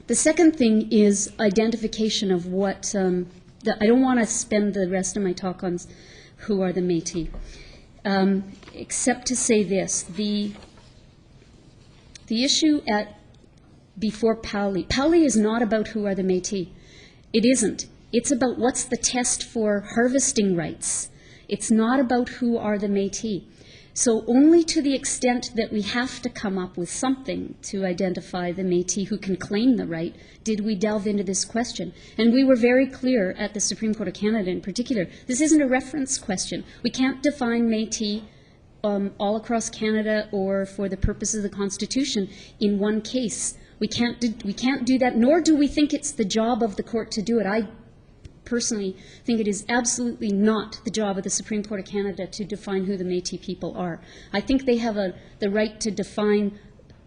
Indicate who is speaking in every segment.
Speaker 1: The second thing is identification of what, I don't want to spend the rest of my talk on who are the Métis, except to say this. The issue before Powley is not about who are the Métis. It isn't. It's about what's the test for harvesting rights. It's not about who are the Métis. So only to the extent that we have to come up with something to identify the Métis who can claim the right did we delve into this question. And we were very clear at the Supreme Court of Canada in particular. This isn't a reference question. We can't define Métis all across Canada or for the purpose of the Constitution in one case. We can't do that, nor do we think it's the job of the court to do it. I personally think it is absolutely not the job of the Supreme Court of Canada to define who the Métis people are. I think they have the right to define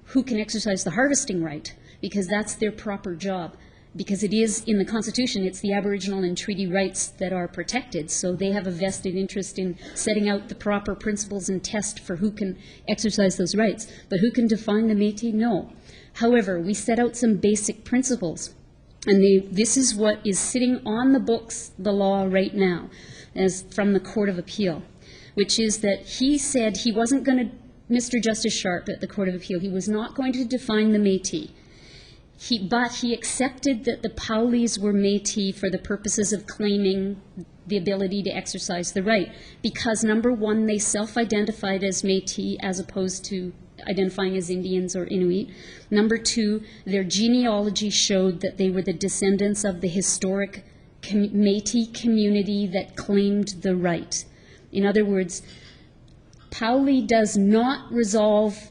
Speaker 1: who can exercise the harvesting right, because that's their proper job. Because it is, in the Constitution, it's the Aboriginal and treaty rights that are protected, so they have a vested interest in setting out the proper principles and test for who can exercise those rights. But who can define the Métis? No. However, we set out some basic principles. And this is what is sitting on the books, the law right now, as from the Court of Appeal, which is that he said he wasn't going to, Mr. Justice Sharp at the Court of Appeal, he was not going to define the Métis. But he accepted that the Powleys were Métis for the purposes of claiming the ability to exercise the right, because number one, they self-identified as Métis as opposed to identifying as Indians or Inuit. Number two, their genealogy showed that they were the descendants of the historic Métis community that claimed the right. In other words, Powley does not resolve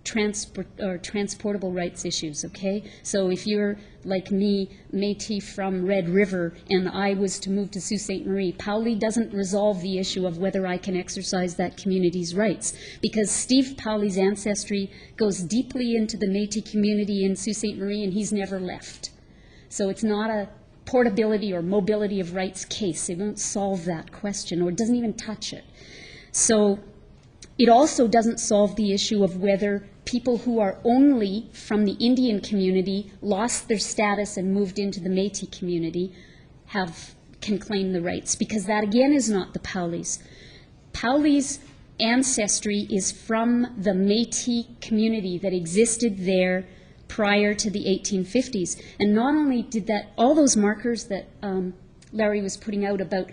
Speaker 1: transportable rights issues, okay? So if you're, like me, Métis from Red River, and I was to move to Sault Ste. Marie, Powley doesn't resolve the issue of whether I can exercise that community's rights, because Steve Powley's ancestry goes deeply into the Métis community in Sault Ste. Marie, and he's never left. So it's not a portability or mobility of rights case. It won't solve that question, or it doesn't even touch it. So it also doesn't solve the issue of whether people who are only from the Indian community, lost their status and moved into the Métis community, can claim the rights, because that again is not the Powleys. Powley's ancestry is from the Métis community that existed there prior to the 1850s. And not only did that, all those markers that Larry was putting out about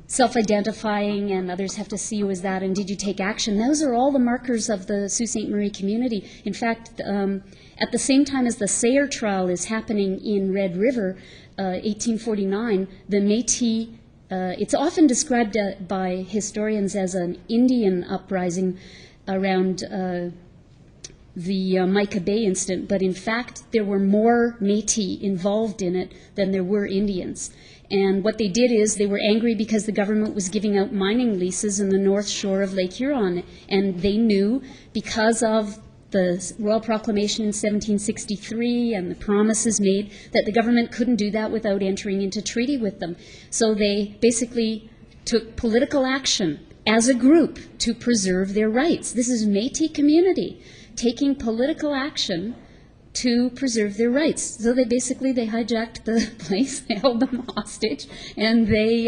Speaker 1: self-identifying and others have to see you as that and did you take action, those are all the markers of the Sault Ste. Marie community. In fact, at the same time as the Sayre trial is happening in Red River, 1849, the Métis, it's often described by historians as an Indian uprising around the Mica Bay incident, but in fact there were more Métis involved in it than there were Indians. And what they did is they were angry because the government was giving out mining leases in the north shore of Lake Huron. And they knew, because of the Royal Proclamation in 1763 and the promises made, that the government couldn't do that without entering into treaty with them. So they basically took political action as a group to preserve their rights. This is Métis community taking political action to preserve their rights. So they hijacked the place, they held them hostage, and they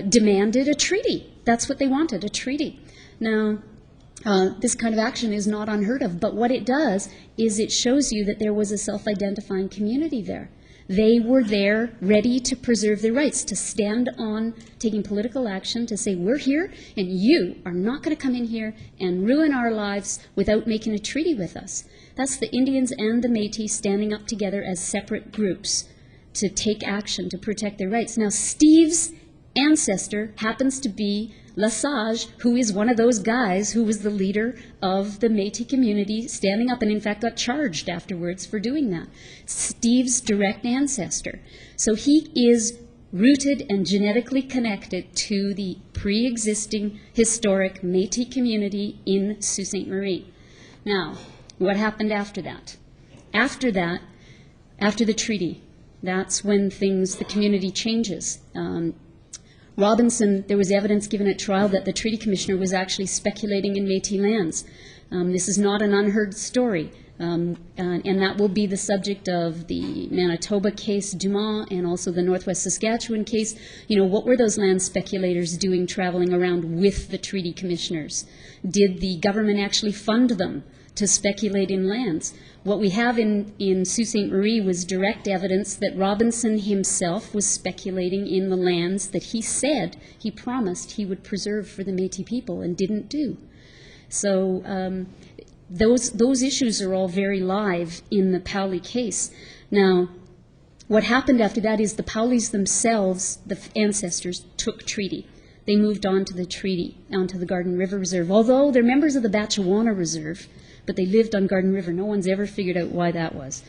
Speaker 1: demanded a treaty. That's what they wanted, a treaty. Now, this kind of action is not unheard of, but what it does is it shows you that there was a self-identifying community there. They were there ready to preserve their rights, to stand on taking political action, to say, we're here, and you are not going to come in here and ruin our lives without making a treaty with us. That's the Indians and the Métis standing up together as separate groups to take action to protect their rights. Now, Steve's ancestor happens to be Lesage, who is one of those guys who was the leader of the Métis community, standing up and in fact got charged afterwards for doing that. Steve's direct ancestor. So he is rooted and genetically connected to the pre-existing historic Métis community in Sault Ste. Marie. Now, what happened after that? After that, after the treaty, that's when the community changes. Robinson, there was evidence given at trial that the treaty commissioner was actually speculating in Métis lands. This is not an unheard story. And that will be the subject of the Manitoba case, Dumas, and also the Northwest Saskatchewan case. You know, what were those land speculators doing traveling around with the treaty commissioners? Did the government actually fund them to speculate in lands? What we have in Sault Ste. Marie was direct evidence that Robinson himself was speculating in the lands that he said, he promised he would preserve for the Métis people and didn't do. So those issues are all very live in the Powley case. Now, what happened after that is the Powleys themselves, the ancestors, took treaty. They moved on to the treaty, onto the Garden River Reserve, although they're members of the Batchewana Reserve, but they lived on Garden River. No one's ever figured out why that was.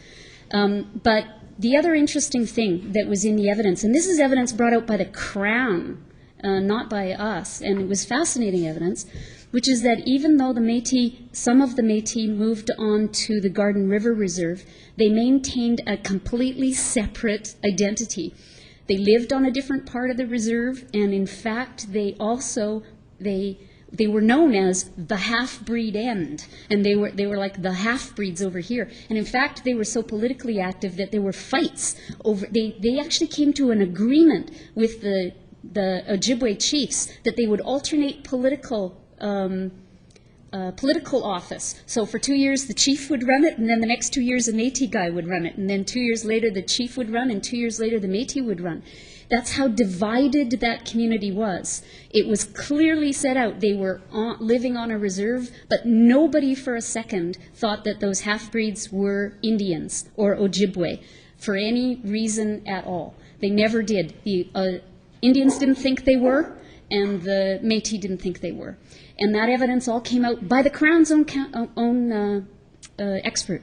Speaker 1: But the other interesting thing that was in the evidence, and this is evidence brought out by the Crown, not by us, and it was fascinating evidence, which is that even though the Métis, some of the Métis moved on to the Garden River Reserve, they maintained a completely separate identity. They lived on a different part of the reserve, and in fact, they also, they were known as the half-breed end, and they were like the half-breeds over here. And in fact, they were so politically active that there were fights over, they actually came to an agreement with the Ojibwe chiefs that they would alternate political office. So for 2 years the chief would run it, and then the next 2 years a Métis guy would run it, and then 2 years later the chief would run, and 2 years later the Métis would run. That's how divided that community was. It was clearly set out. They were living on a reserve, but nobody for a second thought that those half-breeds were Indians or Ojibwe for any reason at all. They never did. The Indians didn't think they were, and the Métis didn't think they were. And that evidence all came out by the Crown's own expert.